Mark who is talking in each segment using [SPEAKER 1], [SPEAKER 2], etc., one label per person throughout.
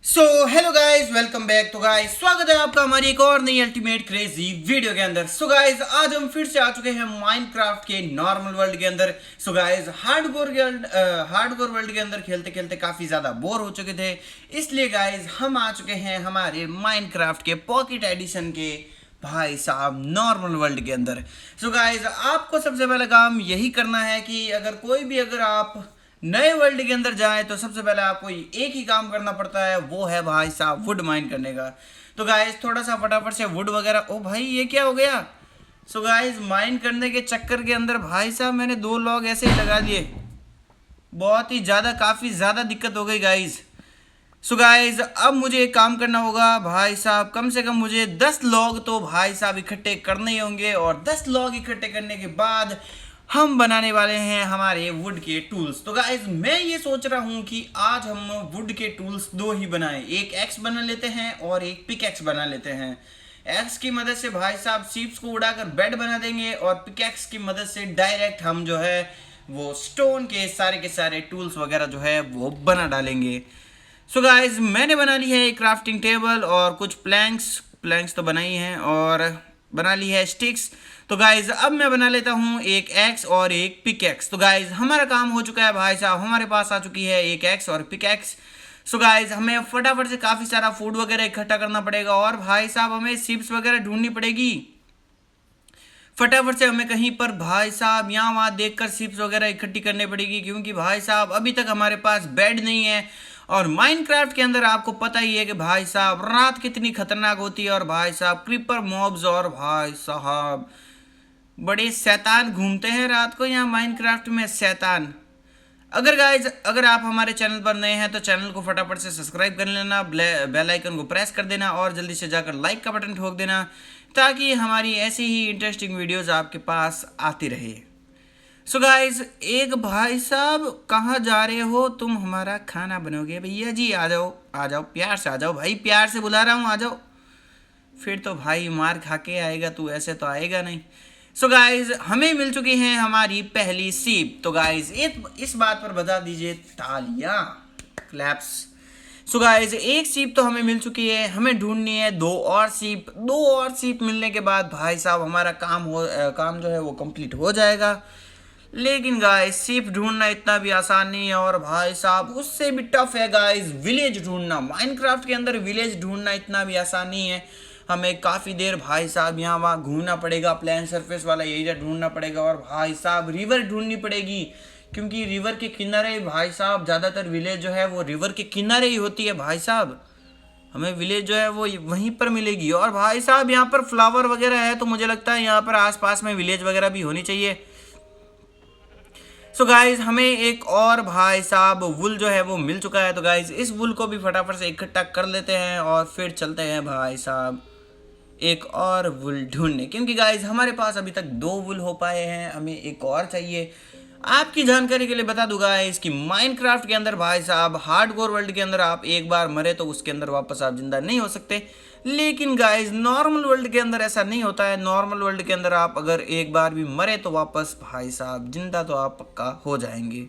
[SPEAKER 1] So hello guys, welcome back. तो guys स्वागत है आपका हमारी एक और नई अल्टीमेट क्रेजी वीडियो के अंदर। सो गाइस आज हम फिर से आ चुके हैं माइनक्राफ्ट के नॉर्मल वर्ल्ड के अंदर। सो गाइस हार्डकोर वर्ल्ड के अंदर खेलते खेलते काफी ज्यादा बोर हो चुके थे, इसलिए गाइस हम आ चुके हैं हमारे माइनक्राफ्ट के पॉकेट एडिशन के भाई साहब नॉर्मल वर्ल्ड के अंदर। सो गाइस आपको सबसे पहला काम यही करना है कि अगर आप नए वर्ल्ड के अंदर जाएं तो सबसे पहले आपको एक ही काम करना पड़ता है, वो है भाई साहब वुड माइन करने का। तो गाइस थोड़ा सा फटाफट से वुड वगैरह, ओ भाई ये क्या हो गया। सो गाइस माइन करने के चक्कर के अंदर भाई साहब मैंने 2 लॉग ऐसे ही लगा दिए, बहुत ही ज़्यादा काफ़ी ज़्यादा दिक्कत हो गई गाइस। सो गाइस अब मुझे एक काम करना होगा भाई साहब, कम से कम मुझे 10 लॉग तो भाई साहब इकट्ठे करने ही होंगे, और 10 लॉग इकट्ठे करने के बाद हम बनाने वाले हैं हमारे वुड के टूल्स। तो गाइस मैं ये सोच रहा हूँ कि आज हम वुड के टूल्स 2 ही बनाएं, एक एक्स बना लेते हैं और एक पिक एक्स बना लेते हैं। एक्स की मदद से भाई साहब सीप्स को उड़ाकर बेड बना देंगे, और पिकैक्स की मदद से डायरेक्ट हम जो है वो स्टोन के सारे टूल्स वगैरह जो है वो बना डालेंगे। सो गाइस मैंने बना ली है एक क्राफ्टिंग टेबल और कुछ प्लैंक्स तो बनाई हैं, और बना ली है स्टिक्स। तो गाइज अब मैं बना लेता हूँ एक एक्स और एक पिक एक्स। तो गाइज हमारा काम हो चुका है भाई साहब, हमारे पास आ चुकी है एक एक्स और पिक एक्स। सो गाइज हमें फटाफट से काफ़ी सारा फूड वगैरह इकट्ठा करना पड़ेगा, और भाई साहब हमें सिप्स वगैरह ढूंढनी पड़ेगी। फटाफट से हमें कहीं पर भाई साहब यहाँ वहाँ देखकर सिप्स वगैरह इकट्ठी करनी पड़ेगी, क्योंकि भाई साहब अभी तक हमारे पास बेड नहीं है। और माइनक्राफ्ट के अंदर आपको पता ही है कि भाई साहब रात कितनी खतरनाक होती है, और भाई साहब क्रीपर मॉब्स और भाई साहब बड़े शैतान घूमते हैं रात को यहाँ माइनक्राफ्ट में, शैतान। अगर आप हमारे चैनल पर नए हैं तो चैनल को फटाफट से सब्सक्राइब कर लेना, बेल आइकन को प्रेस कर देना, और जल्दी से जाकर लाइक का बटन ठोक देना, ताकि हमारी ऐसी ही इंटरेस्टिंग वीडियोस आपके पास आती रहे। सो गाइस एक भाई साहब कहाँ जा रहे हो तुम, हमारा खाना बनोगे? भैया जी आ जाओ आ जाओ, प्यार से आ जाओ भाई, प्यार से बुला रहा हूँ आ जाओ। फिर तो भाई मार खा के आएगा तू, ऐसे तो आएगा नहीं। सो गाइज हमें मिल चुकी है हमारी पहली सीप। तो गाइज इस बात पर बता दीजिए तालियां, क्लैप्स। सो गाइज एक सीप तो हमें मिल चुकी है, हमें ढूंढनी है 2 और सीप मिलने के बाद भाई साहब हमारा काम जो है वो कंप्लीट हो जाएगा। लेकिन गाइस सीप ढूंढना इतना भी आसान नहीं है, और भाई साहब उससे भी टफ है गाइस विलेज ढूंढना। माइनक्राफ्ट के अंदर विलेज ढूंढना इतना भी आसान नहीं है, हमें काफ़ी देर भाई साहब यहाँ वहाँ घूमना पड़ेगा, प्लेन सरफेस वाला एरिया ढूंढना पड़ेगा, और भाई साहब रिवर ढूंढनी पड़ेगी, क्योंकि रिवर के किनारे भाई साहब ज़्यादातर विलेज जो है वो रिवर के किनारे ही होती है भाई साहब। हमें विलेज जो है वो वहीं पर मिलेगी, और भाई साहब यहाँ पर फ्लावर वगैरह है, तो मुझे लगता है यहाँ पर आसपास में विलेज वगैरह भी होनी चाहिए। सो गाइज हमें एक और भाई साहब वुल जो है वो मिल चुका है। तो गाइज इस वुल को भी फटाफट से इकट्ठा कर लेते हैं, और फिर चलते हैं भाई साहब एक और वुल ढूंढने, क्योंकि गाइज हमारे पास अभी तक 2 वुल हो पाए हैं, हमें एक और चाहिए। आपकी जानकारी के लिए बता दूंगा इसकी माइनक्राफ्ट के अंदर भाई साहब हार्डकोर वर्ल्ड के अंदर आप एक बार मरे तो उसके अंदर वापस आप जिंदा नहीं हो सकते। लेकिन गाइज नॉर्मल वर्ल्ड के अंदर ऐसा नहीं होता है। नॉर्मल वर्ल्ड के अंदर आप अगर एक बार भी मरे तो वापस भाई साहब जिंदा तो आप पक्का हो जाएंगे।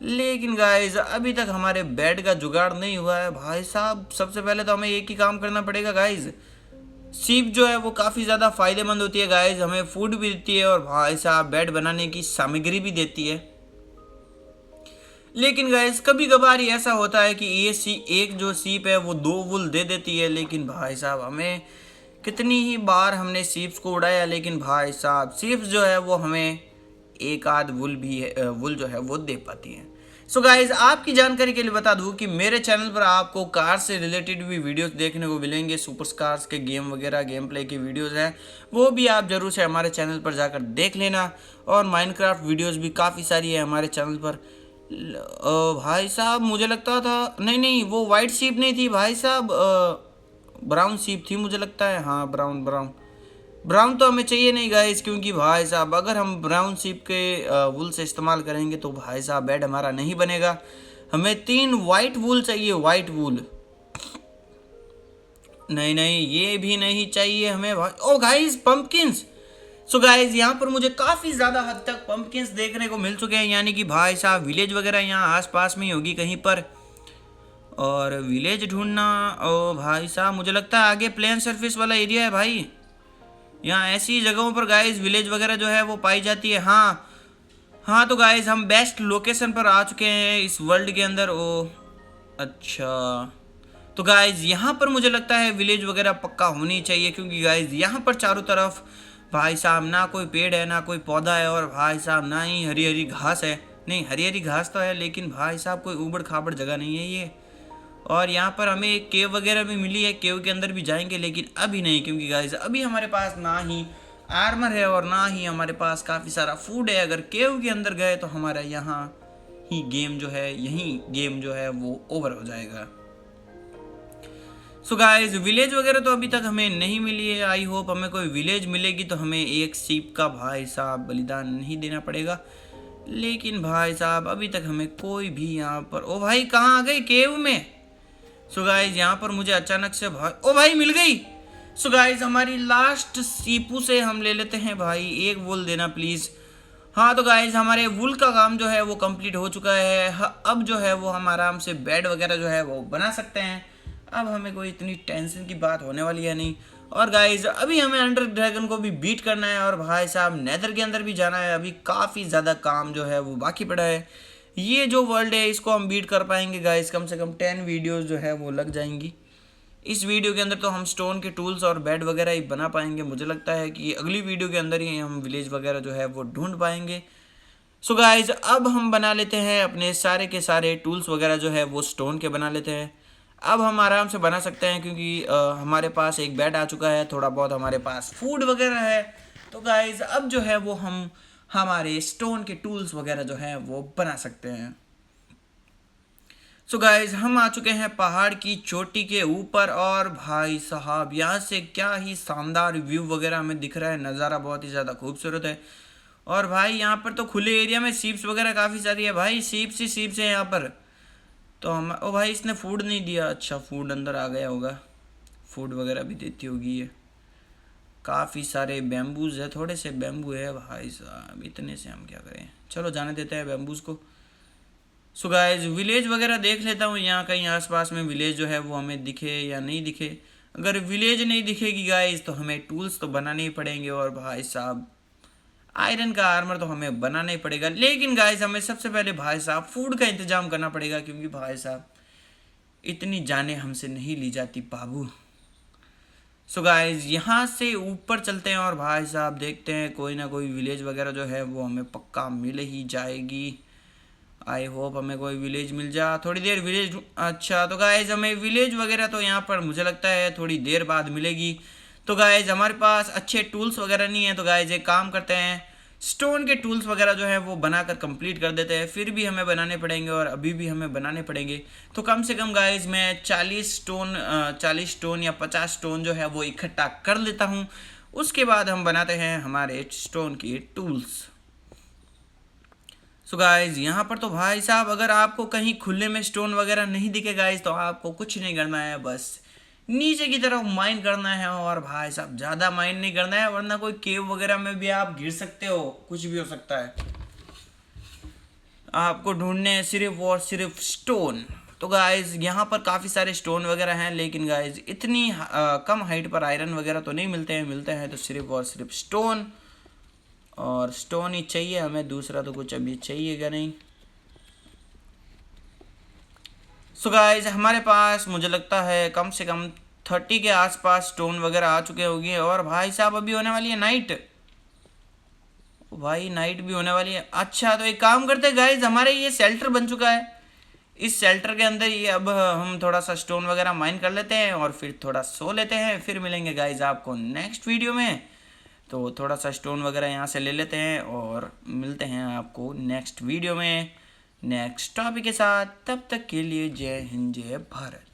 [SPEAKER 1] लेकिन गाइज अभी तक हमारे बेड का जुगाड़ नहीं हुआ है भाई साहब। सबसे पहले तो हमें एक ही काम करना पड़ेगा गाइज, सीप जो है वो काफ़ी ज़्यादा फायदेमंद होती है गाइज, हमें फूड भी देती है, और भाई साहब बेड बनाने की सामग्री भी देती है। लेकिन गाइज कभी कभार ही ऐसा होता है कि एक जो सीप है वो 2 वुल दे देती है, लेकिन भाई साहब हमें कितनी ही बार हमने सीप्स को उड़ाया, लेकिन भाई साहब सीप्स जो है वो हमें एक आध वुल जो है वो दे पाती है। सो गाइज आपकी जानकारी के लिए बता दूं कि मेरे चैनल पर आपको कार से रिलेटेड भी वीडियोस देखने को मिलेंगे, सुपर कार्स के गेम वगैरह गेम प्ले की वीडियोस हैं, वो भी आप जरूर से हमारे चैनल पर जाकर देख लेना। और माइनक्राफ्ट वीडियोस भी काफ़ी सारी है हमारे चैनल पर। भाई साहब मुझे लगता था नहीं वो वाइट सीप नहीं थी भाई साहब, ब्राउन सीप थी मुझे लगता है। हाँ ब्राउन तो हमें चाहिए नहीं गाइस, क्योंकि भाई साहब अगर हम ब्राउन सीप के वूल से इस्तेमाल करेंगे तो भाई साहब बेड हमारा नहीं बनेगा। हमें 3 वाइट वूल चाहिए, वाइट वूल। नहीं ये भी नहीं चाहिए हमें भाई। ओ गाइस पंपकिंस। सो गाइज यहाँ पर मुझे काफ़ी ज़्यादा हद तक पंपकिंस देखने को मिल चुके हैं, यानी कि भाई साहब विलेज वगैरह यहाँ आसपास में ही होगी कहीं पर। और विलेज ढूंढना। ओ भाई साहब, मुझे लगता है आगे प्लेन सरफेस वाला एरिया है भाई। यहाँ ऐसी जगहों पर गाइस विलेज वगैरह जो है वो पाई जाती है। हाँ हाँ, तो गाइस हम बेस्ट लोकेशन पर आ चुके हैं इस वर्ल्ड के अंदर। ओ अच्छा, तो गाइज यहाँ पर मुझे लगता है विलेज वगैरह पक्का होनी चाहिए, क्योंकि गाइज यहाँ पर चारों तरफ भाई साहब ना कोई पेड़ है ना कोई पौधा है, और भाई साहब ना ही हरी हरी घास है। नहीं, हरी हरी घास तो है लेकिन भाई साहब कोई ऊबड़ खाबड़ जगह नहीं है ये। और यहाँ पर हमें एक केव वगैरह भी मिली है, केव के अंदर भी जाएंगे लेकिन अभी नहीं, क्योंकि गाइज अभी हमारे पास ना ही आर्मर है और ना ही हमारे पास काफ़ी सारा फूड है। अगर केव के अंदर गए तो हमारा यहाँ ही गेम जो है, यही गेम जो है वो ओवर हो जाएगा। सो गाइस विलेज वगैरह तो अभी तक हमें नहीं मिली है। आई होप हमें कोई विलेज मिलेगी तो हमें एक सीप का भाई साहब बलिदान नहीं देना पड़ेगा। लेकिन भाई साहब अभी तक हमें कोई भी यहाँ पर, ओ भाई कहाँ आ गई केव में। सो गाइस यहाँ पर मुझे अचानक से भाई, ओ भाई मिल गई। सो गाइस हमारी लास्ट सीपू से हम ले लेते हैं भाई, एक वूल देना प्लीज़। हाँ तो गाइस हमारे वूल का काम जो है वो कंप्लीट हो चुका है। अब जो है वो हम आराम से बेड वगैरह जो है वो बना सकते हैं। अब हमें कोई इतनी टेंशन की बात होने वाली है नहीं। और गाइज अभी हमें अंडर ड्रैगन को भी बीट करना है और भाई साहब नेदर के अंदर भी जाना है। अभी काफ़ी ज़्यादा काम जो है वो बाकी पड़ा है। ये जो वर्ल्ड है इसको हम बीट कर पाएंगे गाइज, कम से कम 10 वीडियोस जो है वो लग जाएंगी। इस वीडियो के अंदर तो हम स्टोन के टूल्स और बेड वगैरह ही बना पाएंगे। मुझे लगता है कि अगली वीडियो के अंदर ही हम विलेज वगैरह जो है वो ढूंढ पाएंगे। सो गाइज अब हम बना लेते हैं अपने सारे के सारे टूल्स वगैरह जो है वो स्टोन के बना लेते हैं। अब हम आराम से बना सकते हैं, क्योंकि हमारे पास एक बेड आ चुका है, थोड़ा बहुत हमारे पास फूड वगैरह है। तो गाइज अब जो है वो हम हमारे स्टोन के टूल्स वगैरह जो है वो बना सकते हैं। सो गाइज हम आ चुके हैं पहाड़ की चोटी के ऊपर, और भाई साहब यहाँ से क्या ही शानदार व्यू वगैरह हमें दिख रहा है। नज़ारा बहुत ही ज़्यादा खूबसूरत है। और भाई यहाँ पर तो खुले एरिया में सीप्स वगैरह काफ़ी सारी है भाई, सीप्स ही सीप्स है यहाँ पर। तो हम, ओ भाई इसने फूड नहीं दिया। अच्छा फूड अंदर आ गया होगा, फूड वगैरह भी देती होगी ये। काफ़ी सारे बैम्बूज है, थोड़े से बैम्बू है भाई साहब, इतने से हम क्या करें। चलो जाने देते हैं बैम्बूज को। सो गाइस विलेज वगैरह देख लेता हूँ, यहाँ कहीं आसपास में विलेज जो है वो हमें दिखे या नहीं दिखे। अगर विलेज नहीं दिखेगी गाइस तो हमें टूल्स तो बनाने ही पड़ेंगे, और भाई साहब आयरन का आर्मर तो हमें बनाना ही पड़ेगा। लेकिन गाइस हमें सबसे पहले भाई साहब फूड का इंतजाम करना पड़ेगा, क्योंकि भाई साहब इतनी जाने हमसे नहीं ली जाती बाबू। सो गाइस यहाँ से ऊपर चलते हैं और भाई साहब देखते हैं कोई ना कोई विलेज वगैरह जो है वो हमें पक्का मिल ही जाएगी। आई होप हमें कोई विलेज मिल जा। थोड़ी देर विलेज, अच्छा तो गाइस हमें विलेज वगैरह तो यहाँ पर मुझे लगता है थोड़ी देर बाद मिलेगी। तो गाइस हमारे पास अच्छे टूल्स वगैरह नहीं है, तो गाइस एक काम करते हैं, स्टोन के टूल्स वगैरह जो है वो बनाकर कंप्लीट कर देते हैं। फिर भी हमें बनाने पड़ेंगे और अभी भी हमें बनाने पड़ेंगे। तो कम से कम गाइस मैं 40 स्टोन या 50 स्टोन जो है वो इकट्ठा कर लेता हूँ। उसके बाद हम बनाते हैं हमारे स्टोन के टूल्स। सो गाइज यहाँ पर तो भाई साहब अगर आपको कहीं खुले में स्टोन वगैरह नहीं दिखे गाइज तो आपको कुछ नहीं करना है, बस नीचे की तरफ माइन करना है। और भाई साहब ज़्यादा माइन नहीं करना है, वरना कोई केव वगैरह में भी आप गिर सकते हो, कुछ भी हो सकता है। आपको ढूंढने हैं सिर्फ और सिर्फ स्टोन। तो गाइज यहाँ पर काफ़ी सारे स्टोन वगैरह हैं, लेकिन गाइज इतनी कम हाइट पर आयरन वगैरह तो नहीं मिलते हैं। मिलते हैं तो सिर्फ और सिर्फ स्टोन, और स्टोन ही चाहिए हमें, दूसरा तो कुछ अभी चाहिएगा नहीं। सो गाइस हमारे पास मुझे लगता है कम से कम 30 के आसपास स्टोन वगैरह आ चुके होंगे। और भाई साहब अभी होने वाली है नाइट, भाई नाइट भी होने वाली है। अच्छा तो एक काम करते हैं गाइस, हमारे ये शेल्टर बन चुका है, इस शेल्टर के अंदर ही अब हम थोड़ा सा स्टोन वगैरह माइन कर लेते हैं और फिर थोड़ा सो लेते हैं। फिर मिलेंगे गाइस आपको नेक्स्ट वीडियो में। तो थोड़ा सा स्टोन वगैरह यहाँ से ले लेते हैं और मिलते हैं आपको नेक्स्ट वीडियो में नेक्स्ट टॉपिक के साथ। तब तक के लिए जय हिंद जय भारत।